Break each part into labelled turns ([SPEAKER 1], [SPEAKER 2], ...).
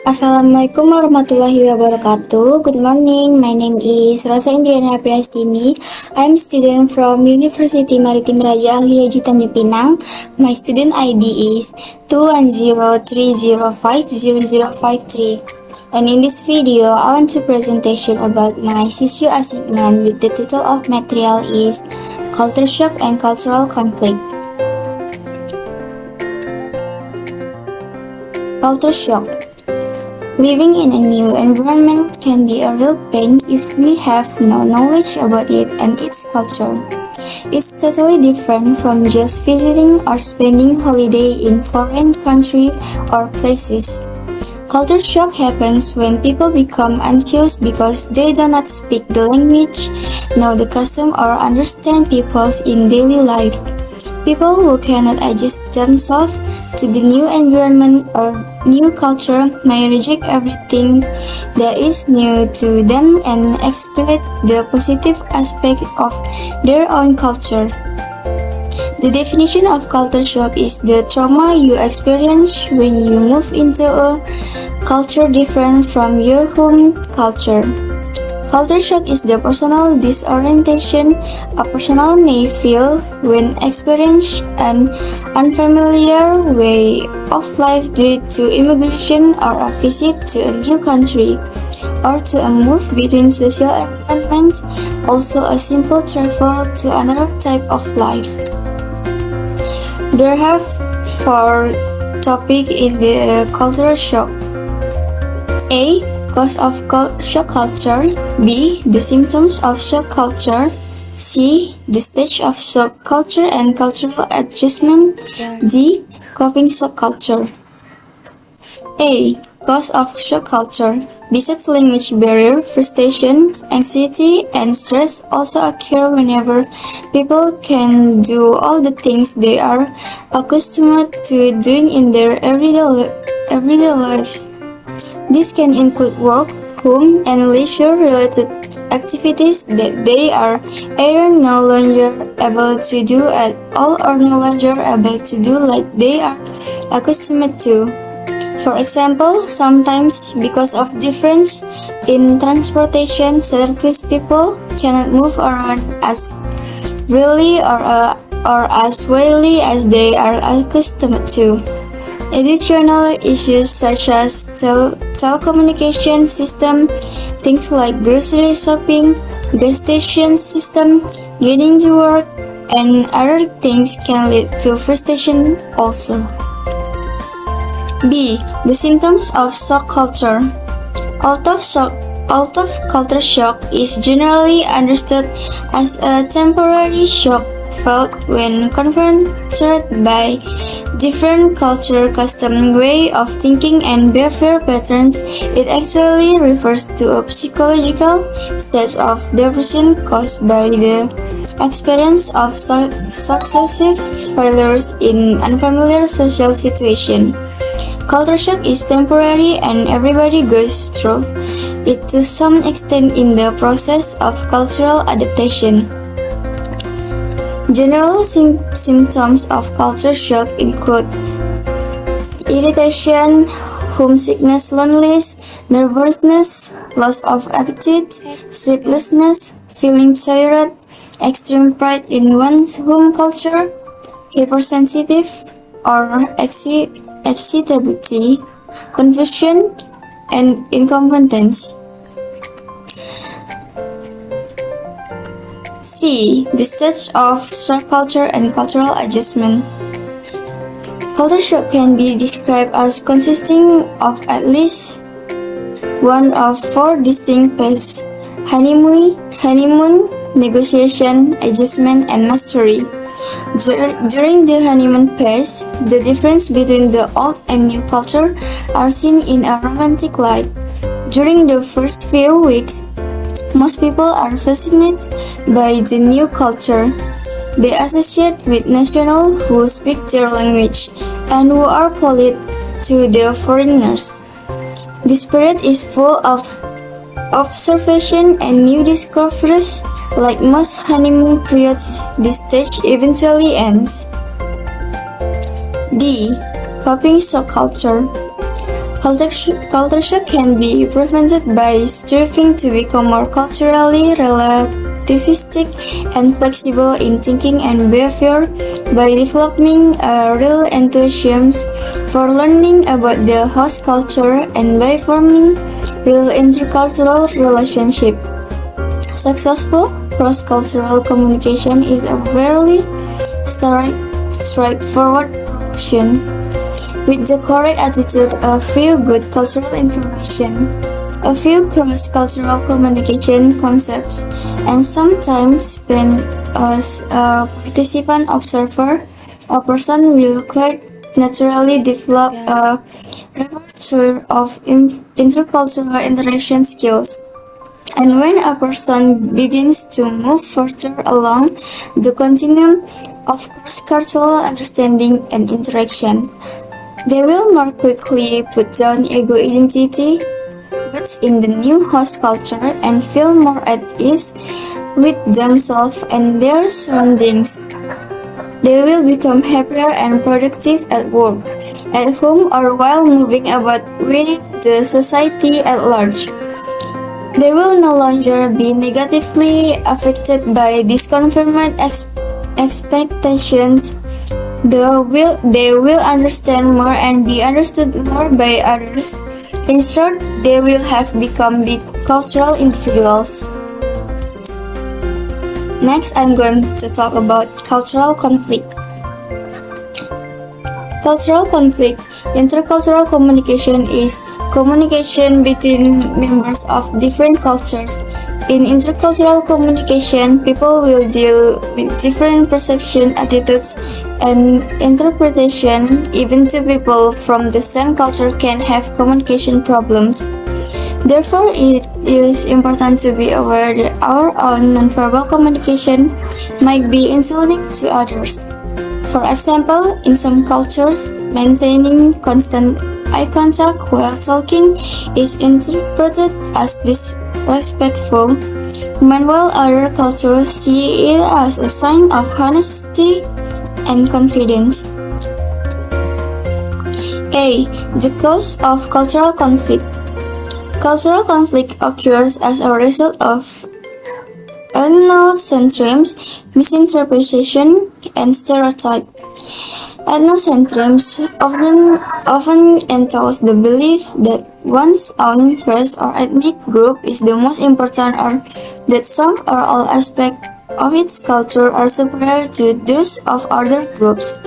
[SPEAKER 1] Assalamualaikum warahmatullahi wabarakatuh. Good morning. My name is Rossa Indriana Prihastini. I'm student from University Maritim Raja Ali Haji Tanjung Pinang. My student ID is 21030500053. And in this video, I want to presentation about my CCU assignment with the title of material is Culture Shock and Cultural Conflict. Culture shock. Living in a new environment can be a real pain if we have no knowledge about it and its culture. It's totally different from just visiting or spending holiday in foreign country or places. Culture shock happens when people become anxious because they do not speak the language, know the custom, or understand people in daily life. People who cannot adjust themselves to the new environment or new culture may reject everything that is new to them and exclude the positive aspect of their own culture. The definition of culture shock is the trauma you experience when you move into a culture different from your home culture. Culture shock is the personal disorientation a person may feel when experiencing an unfamiliar way of life due to immigration or a visit to a new country, or to a move between social environments, also a simple travel to another type of life. There have four topics in the cultural shock. A. Cause of shock culture. B. The symptoms of shock culture. C. The stage of shock culture and cultural adjustment. D. Coping shock culture. A. Cause of shock culture. Besides language barrier, frustration, anxiety, and stress also occur whenever people can do all the things they are accustomed to doing in their everyday lives. This can include work, home, and leisure-related activities that they are either no longer able to do at all or no longer able to do like they are accustomed to. For example, sometimes because of difference in transportation service, people cannot move around as freely or as widely as they are accustomed to. Additional issues such as telecommunication system, things like grocery shopping, gas station system, getting to work, and other things can lead to frustration also. B. The symptoms of shock culture. Although culture shock is generally understood as a temporary shock felt when confronted by different culture, custom, way of thinking, and behavior patterns, it actually refers to a psychological state of depression caused by the experience of successive failures in unfamiliar social situation. Culture shock is temporary and everybody goes through it to some extent in the process of cultural adaptation. General symptoms of culture shock include irritation, homesickness, loneliness, nervousness, loss of appetite, sleeplessness, feeling tired, extreme pride in one's home culture, hypersensitive or excitability, confusion, and incompetence. C. The stage of shock culture and cultural adjustment. Culture shock can be described as consisting of at least one of four distinct phases: honeymoon, negotiation, adjustment, and mastery. During the honeymoon phase, the difference between the old and new culture are seen in a romantic light. During the first few weeks, most people are fascinated by the new culture. They associate with nationals who speak their language and who are polite to the foreigners. This period is full of observation and new discoveries. Like most honeymoon periods, this stage eventually ends. D. Coping shock culture. Culture shock can be prevented by striving to become more culturally relativistic and flexible in thinking and behavior, by developing a real enthusiasm for learning about the host culture, and by forming real intercultural relationships. Successful cross-cultural communication is a very straightforward proportion. With the correct attitude, a few good cultural information, a few cross-cultural communication concepts, and sometimes when as a participant observer, a person will quite naturally develop a repertoire of intercultural interaction skills. And when a person begins to move further along the continuum of cross-cultural understanding and interaction, they will more quickly put down ego identity roots in the new host culture and feel more at ease with themselves and their surroundings. They will become happier and productive at work, at home, or while moving about within the society at large. They will no longer be negatively affected by disconfirmed expectations. They will understand more and be understood more by others. In short, they will have become big cultural individuals. Next, I'm going to talk about cultural conflict. Cultural conflict. Intercultural communication is communication between members of different cultures. In intercultural communication, people will deal with different perception, attitudes, and interpretation. Even two people from the same culture can have communication problems. Therefore, it is important to be aware that our own nonverbal communication might be insulting to others. For example, in some cultures, maintaining constant eye contact while talking is interpreted as disrespectful, meanwhile other cultures see it as a sign of honesty and confidence. A. The cause of cultural conflict. Cultural conflict occurs as a result of ethnocentrism, misinterpretation, and stereotype. Ethnocentrism often entails the belief that one's own race or ethnic group is the most important, or that some or all aspects of its culture are superior to those of other groups.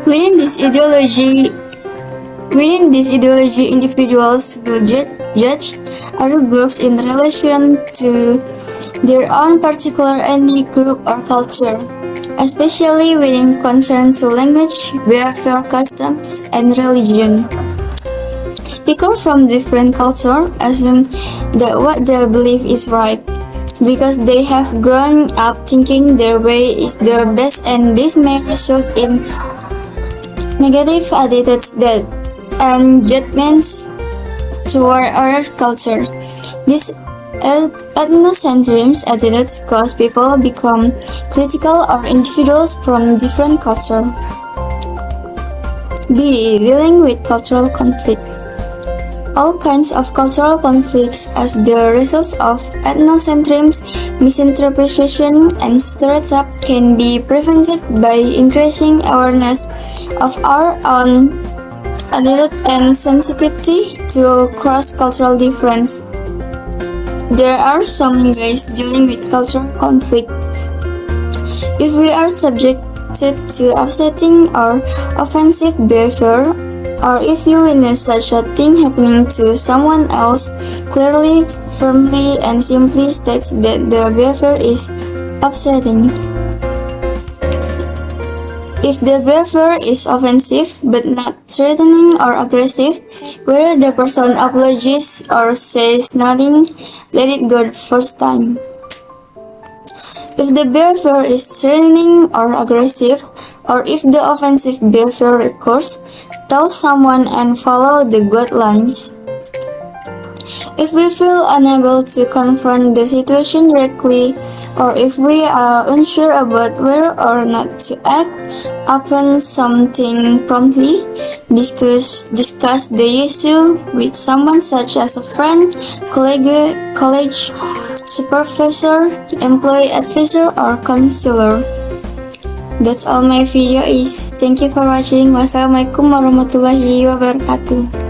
[SPEAKER 1] Within this ideology, individuals will judge other groups in relation to their own particular ethnic group or culture, especially when concerned to language, behavior, customs, and religion. Speakers from different cultures assume that what they believe is right, because they have grown up thinking their way is the best, and this may result in negative attitudes and judgments toward other cultures. These ethnocentrism attitudes cause people become critical of individuals from different cultures. B. Dealing with cultural conflict. All kinds of cultural conflicts as the result of ethnocentrism, misinterpretation, and stereotype can be prevented by increasing awareness of our own attitude and sensitivity to cross-cultural difference. There are some ways dealing with cultural conflict. If we are subjected to upsetting or offensive behavior, or if you witness such a thing happening to someone else, clearly, firmly, and simply states that the behavior is upsetting. If the behavior is offensive but not threatening or aggressive, whether the person apologizes or says nothing, let it go the first time. If the behavior is threatening or aggressive, or if the offensive behavior recurs, tell someone and follow the guidelines. If we feel unable to confront the situation directly, or if we are unsure about whether or not to act upon something promptly, discuss the issue with someone such as a friend, colleague, college supervisor, employee advisor, or counselor. That's all my video is. Thank you for watching. Wassalamualaikum warahmatullahi wabarakatuh.